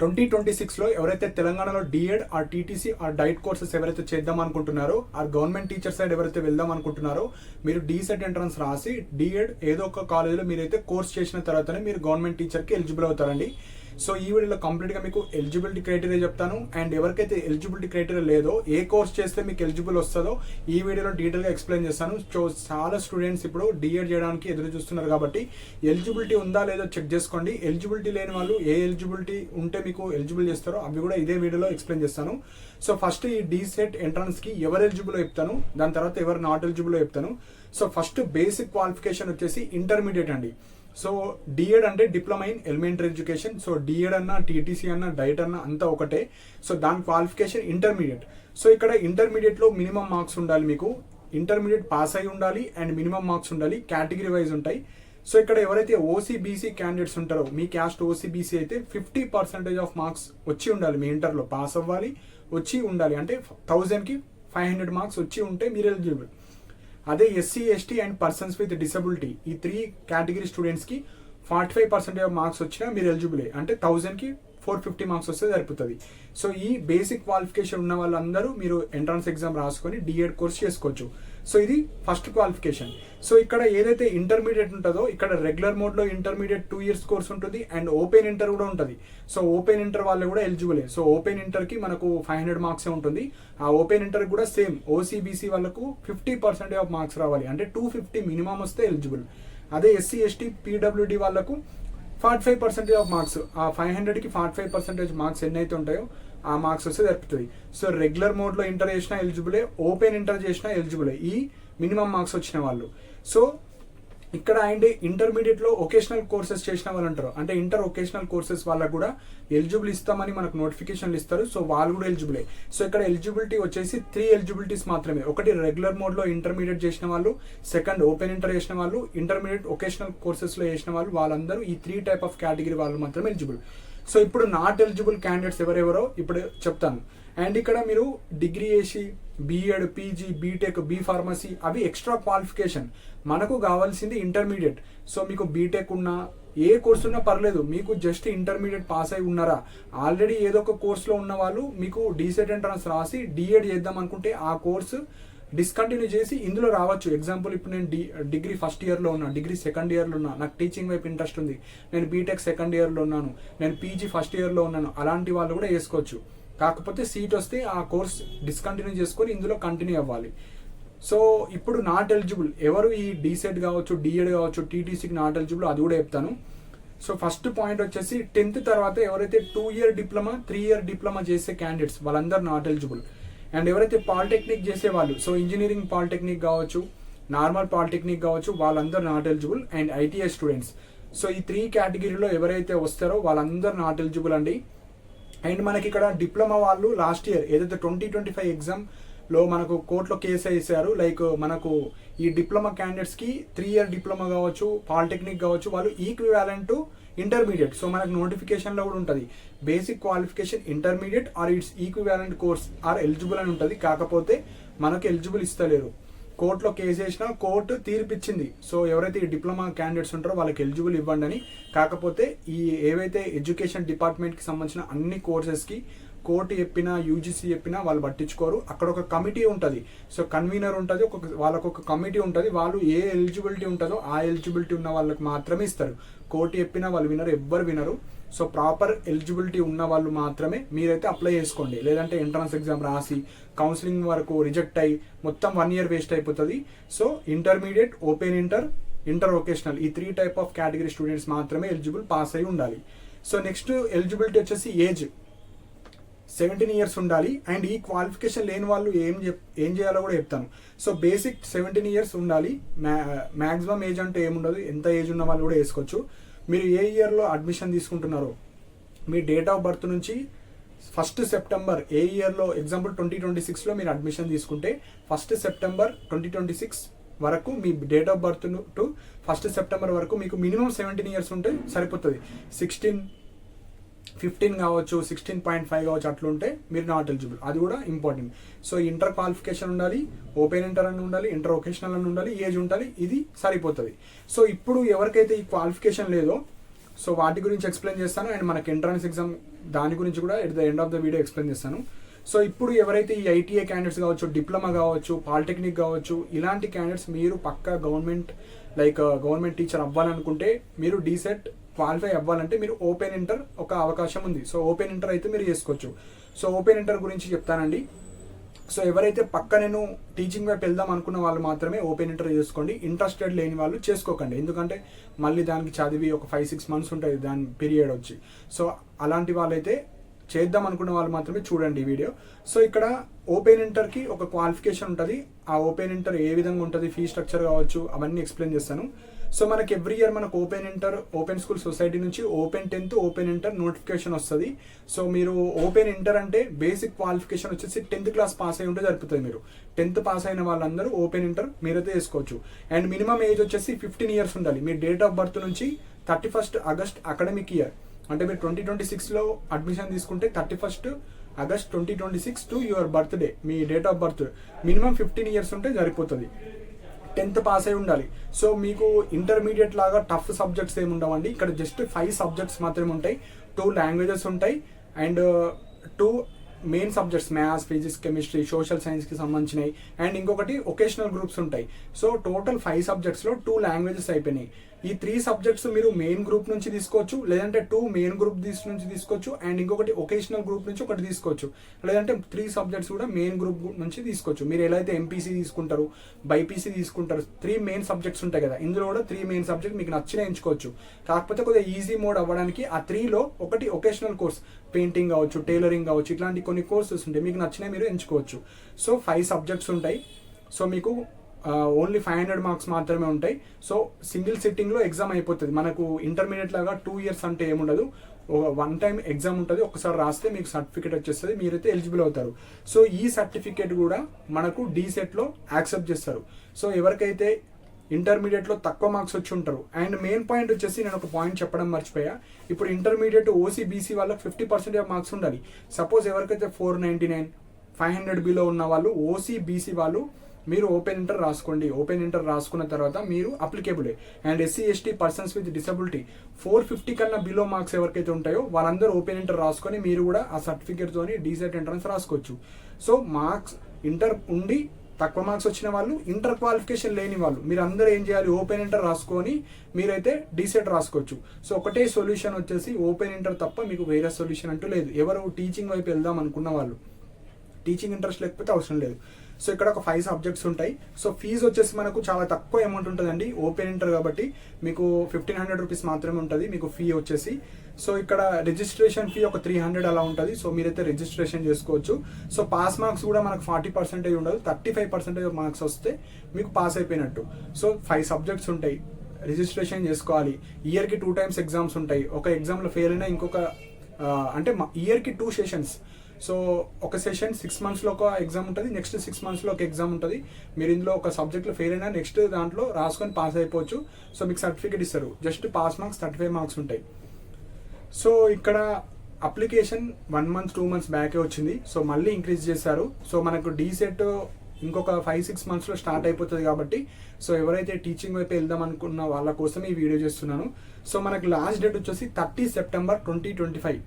2026లో ఎవరైతే తెలంగాణలో D Ed or TTC or DIET courses ఎవరైతే చేద్దాం అనుకుంటున్నారో ఆర్ గవర్నమెంట్ టీచర్ సైడ్ ఎవరైతే వెళ్దాం అనుకుంటున్నారో మీరు డీసెట్ ఎంట్రన్స్ రాసి డిఎడ్ ఏదో ఒక కాలేజీలో మీరైతే కోర్స్ చేసిన తర్వాతనే మీరు గవర్నమెంట్ టీచర్కి ఎలిజిబుల్ అవుతారండి. సో ఈ వీడియోలో కంప్లీట్గా మీకు ఎలిజిబిలిటీ క్రైటీరియా చెప్తాను. అండ్ ఎవరికైతే ఎలిజిబిలిటీ క్రైటీరియా లేదో, ఏ కోర్స్ చేస్తే మీకు ఎలిజిబుల్ వస్తుందో ఈ వీడియోలో డీటెయిల్గా ఎక్స్ప్లెయిన్ చేస్తాను. సో చాలా స్టూడెంట్స్ ఇప్పుడు డిఎడ్ చేయడానికి ఎదురు చూస్తున్నారు కాబట్టి ఎలిజిబిలిటీ ఉందా లేదో చెక్ చేసుకోండి. ఎలిజిబిలిటీ లేని వాళ్ళు ఏ ఎలిజిబిలిటీ ఉంటే మీకు ఎలిజిబుల్ చేస్తారో అవి కూడా ఇదే వీడియోలో ఎక్స్ప్లెయిన్ చేస్తాను. సో ఫస్ట్ ఈ డీసెట్ ఎంట్రన్స్కి ఎవరు ఎలిజిబుల్ చెప్తాను, దాని తర్వాత ఎవరు నాట్ ఎలిజిబుల్ చెప్తాను. సో ఫస్ట్ బేసిక్ క్వాలిఫికేషన్ వచ్చేసి ఇంటర్మీడియట్ అండి. సో డిఎడ్ అంటే diploma in elementary education. So D Ed అన్న టీటీసీ అన్న డైట్ అన్న అంతా ఒకటే. సో దాని క్వాలిఫికేషన్ ఇంటర్మీడియట్. సో ఇక్కడ ఇంటర్మీడియట్లో మినిమం మార్క్స్ ఉండాలి, మీకు ఇంటర్మీడియట్ పాస్ అయి ఉండాలి అండ్ మినిమం మార్క్స్ ఉండాలి. కేటగిరీ వైజ్ ఉంటాయి. సో ఇక్కడ ఎవరైతే ఓసీబీసీ క్యాండిడేట్స్ ఉంటారో, మీ క్యాస్ట్ ఓసీబీసీ అయితే 50% ఆఫ్ మార్క్స్ వచ్చి ఉండాలి, మీ ఇంటర్లో పాస్ అవ్వాలి, వచ్చి ఉండాలి. అంటే 1000కి 500 మార్క్స్ వచ్చి ఉంటే మీరు ఎలిజిబుల్. అదే SC ST and persons with disability ఈ 3 కేటగిరీ స్టూడెంట్స్కి 45% ఆఫ్ మార్క్స్ వచ్చినా మీరు ఎలిజిబులే. అంటే 1000కి 450 మార్క్స్ వస్తే సరిపోతుంది. సో ఈ బేసిక్ క్వాలిఫికేషన్ ఉన్న వాళ్ళందరూ మీరు ఎంట్రన్స్ ఎగ్జామ్ రాసుకొని డిఎడ్ కోర్స్ చేసుకోవచ్చు. సో ఇది ఫస్ట్ క్వాలిఫికేషన్. సో ఇక్కడ ఏదైతే ఇంటర్మీడియట్ ఉంటుందో, ఇక్కడ రెగ్యులర్ మోడ్లో ఇంటర్మీడియట్ 2 years కోర్స్ ఉంటుంది అండ్ ఓపెన్ ఇంటర్ కూడా ఉంటుంది. సో ఓపెన్ ఇంటర్ వాళ్ళు కూడా ఎలిజిబులే. సో ఓపెన్ ఇంటర్కి మనకు 500 మార్క్సే ఉంటుంది. ఆ ఓపెన్ ఇంటర్ కూడా సేమ్ ఓసీబీసీ వాళ్ళకు 50% ఆఫ్ మార్క్స్ రావాలి. అంటే 250 మినిమం వస్తే ఎలిజిబుల్. అదే ఎస్సీ ఎస్టీ పీడబ్ల్యూడి వాళ్ళకు 45% ఆఫ్ మార్క్స్, ఆ 500కి 45% మార్క్స్ ఎన్నైతే ఉంటాయో ఆ మార్క్స్ వస్తే సరిపోతుంది. సో రెగ్యులర్ మోడ్లో ఇంటర్ చేసినా ఎలిజిబులే, ఓపెన్ ఇంటర్ చేసినా ఎలిజిబులే ఈ మినిమం మార్క్స్ వచ్చిన వాళ్ళు. సో ఇక్కడ అండ్ ఇంటర్మీడియట్లో వొకేషనల్ కోర్సెస్ చేసిన వాళ్ళు అంటారు, అంటే ఇంటర్ వొకేషనల్ కోర్సెస్ వాళ్ళకు కూడా ఎలిజిబుల్ ఇస్తామని మనకు నోటిఫికేషన్లు ఇస్తారు. సో వాళ్ళు కూడా ఎలిజిబులే. సో ఇక్కడ ఎలిజిబిలిటీ వచ్చేసి 3 ఎలిజిబిలిటీస్ మాత్రమే. ఒకటి రెగ్యులర్ మోడ్లో ఇంటర్మీడియట్ చేసిన వాళ్ళు, సెకండ్ ఓపెన్ ఇంటర్ చేసిన వాళ్ళు, ఇంటర్మీడియట్ వొకేషనల్ కోర్సెస్లో చేసిన వాళ్ళు, వాళ్ళందరూ ఈ 3 టైప్ ఆఫ్ కేటగిరీ వాళ్ళు మాత్రమే ఎలిజిబుల్. సో ఇప్పుడు నాట్ ఎలిజిబుల్ క్యాండిడేట్స్ ఎవరెవరో ఇప్పుడు చెప్తాను. అండ్ ఇక్కడ మీరు డిగ్రీ చేసి B Ed, PG, B Tech, B pharmacy అవి ఎక్స్ట్రా క్వాలిఫికేషన్. మనకు కావాల్సింది ఇంటర్మీడియట్. సో మీకు బీటెక్ ఉన్నా ఏ కోర్స్ ఉన్నా పర్లేదు, మీకు జస్ట్ ఇంటర్మీడియట్ పాస్ అయి ఉన్నారా, ఆల్రెడీ ఏదో ఒక కోర్సులో ఉన్న వాళ్ళు మీకు డీసెట్ ఎంట్రన్స్ రాసి డిఎడ్ చేద్దాం అనుకుంటే ఆ కోర్సు డిస్కంటిన్యూ చేసి ఇందులో రావచ్చు. ఎగ్జాంపుల్ ఇప్పుడు నేను డిగ్రీ ఫస్ట్ ఇయర్లో ఉన్నా, డిగ్రీ సెకండ్ ఇయర్లో ఉన్నా, నాకు టీచింగ్ వైపు ఇంట్రెస్ట్ ఉంది, నేను బీటెక్ సెకండ్ ఇయర్లో ఉన్నాను, నేను పీజీ ఫస్ట్ ఇయర్లో ఉన్నాను, అలాంటి వాళ్ళు కూడా వేసుకోవచ్చు. కాకపోతే సీట్ వస్తే ఆ కోర్స్ డిస్కంటిన్యూ చేసుకొని ఇందులో కంటిన్యూ అవ్వాలి. సో ఇప్పుడు నాట్ ఎలిజిబుల్ ఎవరు, ఈ డీసెట్ కావచ్చు, డిఎడ్ కావచ్చు, టీటీసీకి నాట్ ఎలిజిబుల్ అది కూడా చెప్తాను. సో ఫస్ట్ పాయింట్ వచ్చేసి 10th తర్వాత ఎవరైతే 2 year డిప్లొమా, 3 year డిప్లొమా చేసే క్యాండిడేట్స్ వాళ్ళందరూ నాట్ ఎలిజిబుల్. అండ్ ఎవరైతే పాలిటెక్నిక్ చేసే వాళ్ళు, సో ఇంజనీరింగ్ పాలిటెక్నిక్ కావచ్చు, నార్మల్ పాలిటెక్నిక్ కావచ్చు, వాళ్ళందరూ not eligible. And ITI students. So ఈ 3 కేటగిరీలో ఎవరైతే వస్తారో వాళ్ళందరూ నాట్ ఎలిజిబుల్ అండి. అండ్ మనకి ఇక్కడ డిప్లొమా వాళ్ళు లాస్ట్ ఇయర్ ఏదైతే 2025 ఎగ్జామ్లో మనకు కోర్టులో కేసు వేసారు, లైక్ మనకు ఈ డిప్లొమా క్యాండిడేట్స్కి 3 year డిప్లొమా కావచ్చు, పాలిటెక్నిక్ కావచ్చు, వాళ్ళు ఈక్వివాలెంట్ ఇంటర్మీడియట్. సో మనకు నోటిఫికేషన్లో కూడా ఉంటుంది basic qualification intermediate or its equivalent course are eligible అని ఉంటుంది. కాకపోతే మనకు ఎలిజిబుల్ ఇస్తలేరు. కోర్టులో కేసు వేసినా కోర్టు తీర్పిచ్చింది. సో ఎవరైతే ఈ డిప్లొమా క్యాండిడేట్స్ ఉంటారో వాళ్ళకి ఎలిజిబుల్ ఇవ్వండి అని. కాకపోతే ఈ ఏవైతే ఎడ్యుకేషన్ డిపార్ట్మెంట్కి సంబంధించిన అన్ని కోర్సెస్కి కోర్టు చెప్పినా, యూజీసీ చెప్పినా వాళ్ళు పట్టించుకోరు. అక్కడ ఒక కమిటీ ఉంటుంది. సో కన్వీనర్ ఉంటుంది, వాళ్ళకు ఒక కమిటీ ఉంటుంది. వాళ్ళు ఏ ఎలిజిబిలిటీ ఉంటుందో ఆ ఎలిజిబిలిటీ ఉన్న వాళ్ళకి మాత్రమే ఇస్తారు. కోర్టు చెప్పినా వాళ్ళు వినరు, ఎవ్వరు వినరు. సో ప్రాపర్ ఎలిజిబిలిటీ ఉన్న వాళ్ళు మాత్రమే మీరైతే అప్లై చేసుకోండి. లేదంటే ఎంట్రన్స్ ఎగ్జామ్ రాసి కౌన్సిలింగ్ వరకు రిజెక్ట్ అయ్యి మొత్తం 1 year వేస్ట్ అయిపోతుంది. So intermediate, open inter, inter vocational ఈ 3 type ఆఫ్ కేటగిరీ స్టూడెంట్స్ మాత్రమే ఎలిజిబుల్, పాస్ అయి ఉండాలి. సో నెక్స్ట్ ఎలిజిబిలిటీ వచ్చేసి ఏజ్ 17 years ఉండాలి. అండ్ ఈ క్వాలిఫికేషన్ లేని వాళ్ళు ఏం చేయాలో కూడా చెప్తాను. సో బేసిక్ 17 years ఉండాలి. మ్యాక్సిమం ఏజ్ అంటే ఏముండదు, ఎంత ఏజ్ ఉన్న వాళ్ళు కూడా వేసుకోవచ్చు. మీరు ఏ ఇయర్లో అడ్మిషన్ తీసుకుంటున్నారో మీ డేట్ ఆఫ్ బర్త్ నుంచి 1st September ఏ ఇయర్లో, ఎగ్జాంపుల్ 2026లో మీరు అడ్మిషన్ తీసుకుంటే 1st September 2026 వరకు మీ date of birth to 1st September వరకు మీకు మినిమం 17 years ఉంటే సరిపోతుంది. 16, 15 కావచ్చు, 16.5 కావచ్చు, అట్లుంటే మీరు నాట్ ఎలిజిబుల్. అది కూడా ఇంపార్టెంట్. సో ఇంటర్ క్వాలిఫికేషన్ ఉండాలి, ఓపెన్ ఇంటర్ అని ఉండాలి, ఇంటర్ వొకేషనల్ అని ఉండాలి, ఏజ్ ఉండాలి, ఇది సరిపోతుంది. సో ఇప్పుడు ఎవరికైతే ఈ క్వాలిఫికేషన్ లేదో సో వాటి గురించి ఎక్స్ప్లెయిన్ చేస్తాను. అండ్ మనకి ఎంట్రన్స్ ఎగ్జామ్ దాని గురించి కూడా at the end of the video explain చేస్తాను. సో ఇప్పుడు ఎవరైతే ఈ ఐటీఐ క్యాండిడేట్స్ కావచ్చు, డిప్లొమా కావచ్చు, పాలిటెక్నిక్ కావచ్చు, ఇలాంటి క్యాండిడేట్స్ మీరు పక్కా గవర్నమెంట్ టీచర్ అవ్వాలనుకుంటే మీరు డీసెట్ క్వాలిఫై అవ్వాలంటే మీరు ఓపెన్ ఇంటర్ ఒక అవకాశం ఉంది. సో ఓపెన్ ఇంటర్ అయితే మీరు చేసుకోవచ్చు. సో ఓపెన్ ఇంటర్ గురించి చెప్తానండి. సో ఎవరైతే పక్క నేను టీచింగ్ వైపు వెళ్దాం అనుకున్న వాళ్ళు మాత్రమే ఓపెన్ ఇంటర్ చేసుకోండి. ఇంట్రెస్టెడ్ లేని వాళ్ళు చేసుకోకండి, ఎందుకంటే మళ్ళీ దానికి చదివి ఒక 5-6 months ఉంటుంది దాని పీరియడ్ వచ్చి. సో అలాంటి వాళ్ళైతే చేద్దాం అనుకున్న వాళ్ళు మాత్రమే చూడండి ఈ వీడియో. సో ఇక్కడ ఓపెన్ ఇంటర్కి ఒక క్వాలిఫికేషన్ ఉంటుంది. ఆ ఓపెన్ ఇంటర్ ఏ విధంగా ఉంటుంది, ఫీ స్ట్రక్చర్ కావచ్చు, అవన్నీ ఎక్స్ప్లెయిన్ చేస్తాను. సో మనకి ఎవ్రీ ఇయర్ మనకు open inter, open school society నుంచి open 10th open inter notification వస్తుంది. సో మీరు ఓపెన్ ఇంటర్ అంటే బేసిక్ క్వాలిఫికేషన్ వచ్చేసి 10th క్లాస్ పాస్ అయి ఉంటే సరిపోతుంది. మీరు 10th పాస్ అయిన వాళ్ళందరూ ఓపెన్ ఇంటర్ మీరైతే వేసుకోవచ్చు. అండ్ మినిమం ఏజ్ వచ్చేసి 15 years ఉండాలి. మీ డేట్ ఆఫ్ బర్త్ నుంచి 31st August అకాడమిక్ ఇయర్, అంటే మీరు 2026లో అడ్మిషన్ తీసుకుంటే 31st August 2026 to your birthday, me date of birth minimum 15 years ఉంటే సరిపోతుంది. 10th పాస్ అయి ఉండాలి. సో మీకు ఇంటర్మీడియట్ లాగా టఫ్ సబ్జెక్ట్స్ ఏమి ఉండవండి. ఇక్కడ జస్ట్ 5 subjects మాత్రమే ఉంటాయి. 2 languages ఉంటాయి and 2 main subjects maths, physics, chemistry, social సైన్స్కి సంబంధించినవి అండ్ ఇంకొకటి ఒకేషనల్ గ్రూప్స్ ఉంటాయి. సో టోటల్ 5 subjectsలో 2 languages అయిపోయినాయి. ఈ 3 subjects మీరు మెయిన్ గ్రూప్ నుంచి తీసుకోవచ్చు, లేదంటే 2 మెయిన్ గ్రూప్ నుంచి తీసుకోవచ్చు అండ్ ఇంకొకటి ఒకేషనల్ గ్రూప్ నుంచి ఒకటి తీసుకోవచ్చు, లేదంటే 3 subjects కూడా మెయిన్ గ్రూప్ నుంచి తీసుకోవచ్చు. మీరు ఎలా అయితే ఎంపీసీ తీసుకుంటారు, బైపీసీ తీసుకుంటారు, 3 main subjects ఉంటాయి కదా, ఇందులో కూడా 3 main subjects మీకు నచ్చిన ఎంచుకోవచ్చు. కాకపోతే కొద్దిగా ఈజీ మోడ్ అవ్వడానికి ఆ 3లో ఒకటి ఒకేషనల్ కోర్స్, పెయింటింగ్ కావచ్చు, టైలరింగ్ కావచ్చు, ఇట్లాంటి కొన్ని కోర్సెస్ ఉంటాయి, మీకు నచ్చినవి మీరు ఎంచుకోవచ్చు. సో 5 subjects ఉంటాయి. సో మీకు ఓన్లీ 500 marks మాత్రమే ఉంటాయి. సో సింగిల్ సిట్టింగ్లో ఎగ్జామ్ అయిపోతుంది. మనకు ఇంటర్మీడియట్ లాగా 2 years అంటే ఏముండదు, వన్ టైం ఎగ్జామ్ ఉంటుంది. ఒకసారి రాస్తే మీకు సర్టిఫికేట్ వచ్చేస్తుంది, మీరైతే ఎలిజిబుల్ అవుతారు. సో ఈ సర్టిఫికేట్ కూడా మనకు డీసెట్లో యాక్సెప్ట్ చేస్తారు. సో ఎవరికైతే ఇంటర్మీడియట్లో తక్కువ మార్క్స్ వచ్చి ఉంటారు. అండ్ మెయిన్ పాయింట్ వచ్చేసి నేను ఒక పాయింట్ చెప్పడం మర్చిపోయా. ఇప్పుడు ఇంటర్మీడియట్ ఓసీ బీసీ వాళ్ళకి 50% మార్క్స్ ఉండాలి. సపోజ్ ఎవరికైతే 499, 500 బిలో ఉన్న వాళ్ళు, ఓసీ బీసీ వాళ్ళు మీరు ఓపెన్ ఇంటర్ రాసుకోండి. ఓపెన్ ఇంటర్ రాసుకున్న తర్వాత మీరు అప్లికేబులే. And SC ST persons with disability 450 కన్నా బిలో మార్క్స్ ఎవరికైతే ఉంటాయో వాళ్ళందరూ ఓపెన్ ఇంటర్ రాసుకొని మీరు కూడా ఆ సర్టిఫికేట్తోని డీసెట్ ఎంట్రన్స్ రాసుకోవచ్చు. సో మార్క్స్ ఇంటర్ ఉండి తక్కువ మార్క్స్ వచ్చిన వాళ్ళు, ఇంటర్ క్వాలిఫికేషన్ లేని వాళ్ళు, మీరు అందరూ ఏం చేయాలి, ఓపెన్ ఇంటర్ రాసుకొని మీరైతే డీసెట్ రాసుకోవచ్చు. సో ఒకటే సొల్యూషన్ వచ్చేసి ఓపెన్ ఇంటర్ తప్ప మీకు వేరే సొల్యూషన్ అంటూ లేదు. ఎవరు టీచింగ్ వైపు వెళ్దాం అనుకున్న వాళ్ళు, టీచింగ్ ఇంట్రెస్ట్ లేకపోతే అవసరం లేదు. సో ఇక్కడ ఒక 5 subjects ఉంటాయి. సో ఫీజు వచ్చేసి మనకు చాలా తక్కువ అమౌంట్ ఉంటుందండి. ఓపెన్ ఇంటర్ కాబట్టి మీకు 1500 rupees మాత్రమే ఉంటుంది మీకు ఫీ వచ్చేసి. సో ఇక్కడ రిజిస్ట్రేషన్ ఫీ ఒక 300 అలా ఉంటుంది. సో మీరైతే రిజిస్ట్రేషన్ చేసుకోవచ్చు. సో పాస్ మార్క్స్ కూడా మనకు 40% ఉండదు, 35% మార్క్స్ వస్తే మీకు పాస్ అయిపోయినట్టు. సో 5 subjects ఉంటాయి, రిజిస్ట్రేషన్ చేసుకోవాలి. ఇయర్కి 2 times ఎగ్జామ్స్ ఉంటాయి. ఒక ఎగ్జామ్లో ఫెయిల్ అయినా ఇంకొక అంటే ఇయర్కి 2 sessions. సో ఒక సెషన్ 6 monthsలో ఒక ఎగ్జామ్ ఉంటుంది, నెక్స్ట్ 6 monthsలో ఒక ఎగ్జామ్ ఉంటుంది. మీరు ఇందులో ఒక సబ్జెక్ట్లో ఫెయిల్ అయినా నెక్స్ట్ దాంట్లో రాసుకొని పాస్ అయిపోవచ్చు. సో మీకు సర్టిఫికేట్ ఇస్తారు. జస్ట్ పాస్ మార్క్స్ 35 marks ఉంటాయి. సో ఇక్కడ అప్లికేషన్ 1 month 2 months బ్యాకే వచ్చింది. సో మళ్ళీ ఇంక్రీజ్ చేశారు. సో మనకు డీసెట్ ఇంకొక 5-6 monthsలో స్టార్ట్ అయిపోతుంది కాబట్టి సో ఎవరైతే టీచింగ్ వైపు వెళ్దాం అనుకున్న వాళ్ళ కోసం ఈ వీడియో చేస్తున్నాను. సో మనకు లాస్ట్ డేట్ వచ్చేసి 30 September 2025.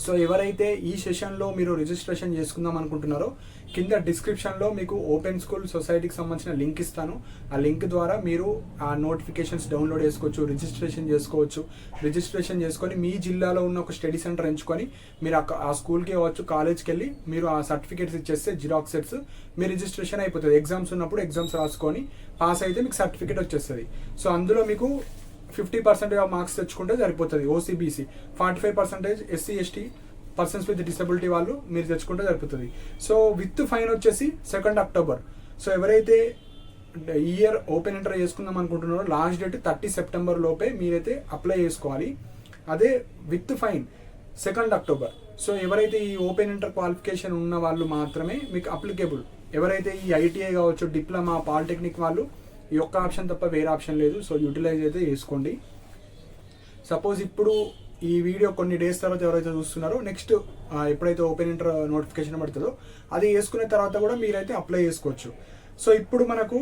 సో ఎవరైతే ఈ సెషన్లో మీరు రిజిస్ట్రేషన్ చేసుకుందాం అనుకుంటున్నారో కింద డిస్క్రిప్షన్లో మీకు ఓపెన్ స్కూల్ సొసైటీకి సంబంధించిన లింక్ ఇస్తాను. ఆ లింక్ ద్వారా మీరు ఆ నోటిఫికేషన్స్ డౌన్లోడ్ చేసుకోవచ్చు, రిజిస్ట్రేషన్ చేసుకోవచ్చు. రిజిస్ట్రేషన్ చేసుకొని మీ జిల్లాలో ఉన్న ఒక స్టడీ సెంటర్ ఎంచుకొని మీరు ఆ స్కూల్కి అవ్వచ్చు, కాలేజ్కి వెళ్ళి మీరు ఆ సర్టిఫికేట్స్ ఇచ్చేస్తే జిరాక్స్ సెట్స్ మీ రిజిస్ట్రేషన్ అయిపోతుంది. ఎగ్జామ్స్ ఉన్నప్పుడు ఎగ్జామ్స్ రాసుకొని పాస్ అయితే మీకు సర్టిఫికేట్ వచ్చేస్తుంది. సో అందులో మీకు 50% మార్క్స్ తెచ్చుకుంటే సరిపోతుంది. OCBC 45%, SC ST persons with disability వాళ్ళు మీరు తెచ్చుకుంటే సరిపోతుంది. సో విత్ ఫైన్ వచ్చేసి 2nd October. సో ఎవరైతే ఇయర్ ఓపెన్ ఇంటర్ చేసుకుందాం అనుకుంటున్నారో లాస్ట్ డేట్ 30 September లోపే మీరైతే అప్లై చేసుకోవాలి. అదే with fine 2nd October. So ఎవరైతే ఈ ఓపెన్ ఇంటర్ క్వాలిఫికేషన్ ఉన్న వాళ్ళు మాత్రమే మీకు అప్లికేబుల్. ఎవరైతే ఈ ఐటీఐ కావచ్చు, డిప్లొమా, పాలిటెక్నిక్ వాళ్ళు ఈ ఒక్క ఆప్షన్ తప్ప వేరే ఆప్షన్ లేదు. సో యూటిలైజ్ అయితే చేసుకోండి. సపోజ్ ఇప్పుడు ఈ వీడియో కొన్ని డేస్ తర్వాత ఎవరైతే చూస్తున్నారో నెక్స్ట్ ఎప్పుడైతే ఓపెన్ ఇంటర్ నోటిఫికేషన్ పడుతుందో అది వేసుకున్న తర్వాత కూడా మీరైతే అప్లై చేసుకోవచ్చు. సో ఇప్పుడు మనకు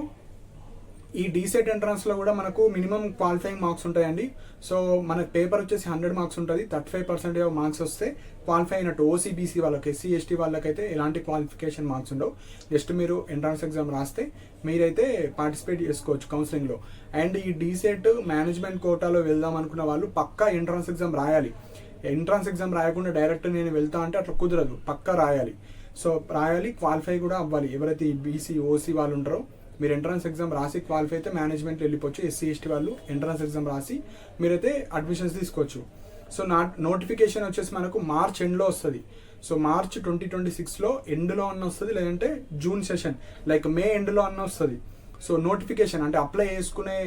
ఈ డీసెట్ ఎంట్రన్స్లో కూడా మనకు మినిమం క్వాలిఫైయింగ్ మార్క్స్ ఉంటాయండి. సో మన పేపర్ వచ్చేసి 100 మార్క్స్ ఉంటుంది. 35% ఆఫ్ మార్క్స్ వస్తే క్వాలిఫై అయినట్టు. ఓసీబీసీ వాళ్ళకి, ఎస్సీ ఎస్టీ వాళ్ళకైతే ఎలాంటి క్వాలిఫికేషన్ మార్క్స్ ఉండవు. జస్ట్ మీరు ఎంట్రన్స్ ఎగ్జామ్ రాస్తే మీరైతే పార్టిసిపేట్ చేసుకోవచ్చు కౌన్సిలింగ్లో. అండ్ ఈ డీసెట్ మేనేజ్మెంట్ కోటాలో వెళ్దాం అనుకున్న వాళ్ళు పక్కా ఎంట్రన్స్ ఎగ్జామ్ రాయాలి. ఎంట్రన్స్ ఎగ్జామ్ రాయకుండా డైరెక్ట్ నేను వెళ్తా అంటే అట్లా కుదరదు, పక్కా రాయాలి. సో రాయాలి, క్వాలిఫై కూడా అవ్వాలి. ఎవరైతే ఈ బీసీ ఓసీ వాళ్ళు ఉంటారో మీరు ఎంట్రన్స్ ఎగ్జామ్ రాసి క్వాలిఫై అయితే మేనేజ్మెంట్లో వెళ్ళిపోవచ్చు. ఎస్సీ ఎస్టీ వాళ్ళు ఎంట్రన్స్ ఎగ్జామ్ రాసి మీరైతే అడ్మిషన్స్ తీసుకోవచ్చు. సో నోటిఫికేషన్ వచ్చేసి మనకు మార్చ్ ఎండ్లో వస్తుంది. సో మార్చ్ 2026లో ఎండ్లో అన్న వస్తుంది, లేదంటే జూన్ సెషన్ లైక్ మే ఎండ్లో అన్న వస్తుంది. సో నోటిఫికేషన్ అంటే అప్లై చేసుకునే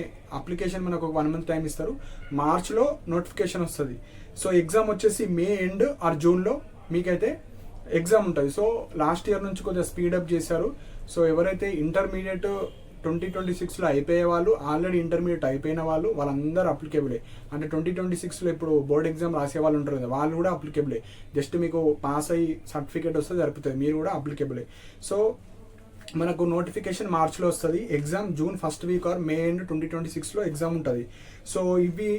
అప్లికేషన్ మనకు ఒక 1 month టైం ఇస్తారు. మార్చ్లో నోటిఫికేషన్ వస్తుంది. సో ఎగ్జామ్ వచ్చేసి మే ఎండ్ ఆర్ జూన్లో మీకైతే ఎగ్జామ్ ఉంటుంది. సో లాస్ట్ ఇయర్ నుంచి కొద్దిగా స్పీడప్ చేశారు. సో ఎవరైతే ఇంటర్మీడియట్ 2026లో అయిపోయే వాళ్ళు, ఆల్రెడీ ఇంటర్మీడియట్ అయిపోయిన వాళ్ళు, వాళ్ళందరూ అప్లికేబులే. అంటే 2026లో ఇప్పుడు బోర్డ్ ఎగ్జామ్ రాసే వాళ్ళు ఉంటారు కదా, వాళ్ళు కూడా అప్లికేబులే. జస్ట్ మీకు పాస్ అయ్యి సర్టిఫికేట్ వస్తే సరిపోతుంది, మీరు కూడా అప్లికేబులే. సో మనకు నోటిఫికేషన్ మార్చ్లో వస్తుంది. Exam June first week or May end 2026లో ఎగ్జామ్ ఉంటుంది. సో ఇవి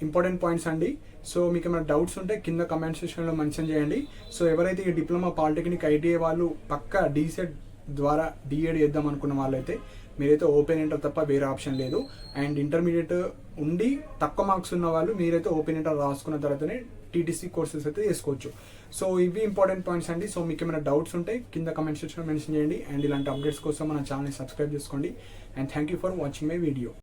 ఇంపార్టెంట్ పాయింట్స్ అండి. సో మీకు ఏమైనా డౌట్స్ ఉంటే కింద కమెంట్ సెక్షన్లో మెన్షన్ చేయండి. సో ఎవరైతే ఈ డిప్లొమా పాలిటెక్నిక్ ఐటీఐ వాళ్ళు పక్కా డీసెట్ ద్వారా డిఎడ్ చేద్దాం అనుకున్న వాళ్ళైతే మీరైతే ఓపెన్ ఇంటర్ తప్ప వేరే ఆప్షన్ లేదు. అండ్ ఇంటర్మీడియట్ ఉండి తక్కువ మార్క్స్ ఉన్న వాళ్ళు మీరైతే ఓపెన్ ఇంటర్ రాసుకున్న తర్వాతనే టీటీసీ కోర్సెస్ అయితే చేసుకోవచ్చు. సో ఇవి ఇంపార్టెంట్ పాయింట్స్ అండి. సో మీకు ఏమైనా డౌట్స్ ఉంటే కింద కమెంట్ సెక్షన్లో మెన్షన్ చేయండి. అండ్ ఇలాంటి అప్డేట్స్ కోసం మన ఛానల్ని సబ్స్క్రైబ్ చేసుకోండి. And thank you for watching my video.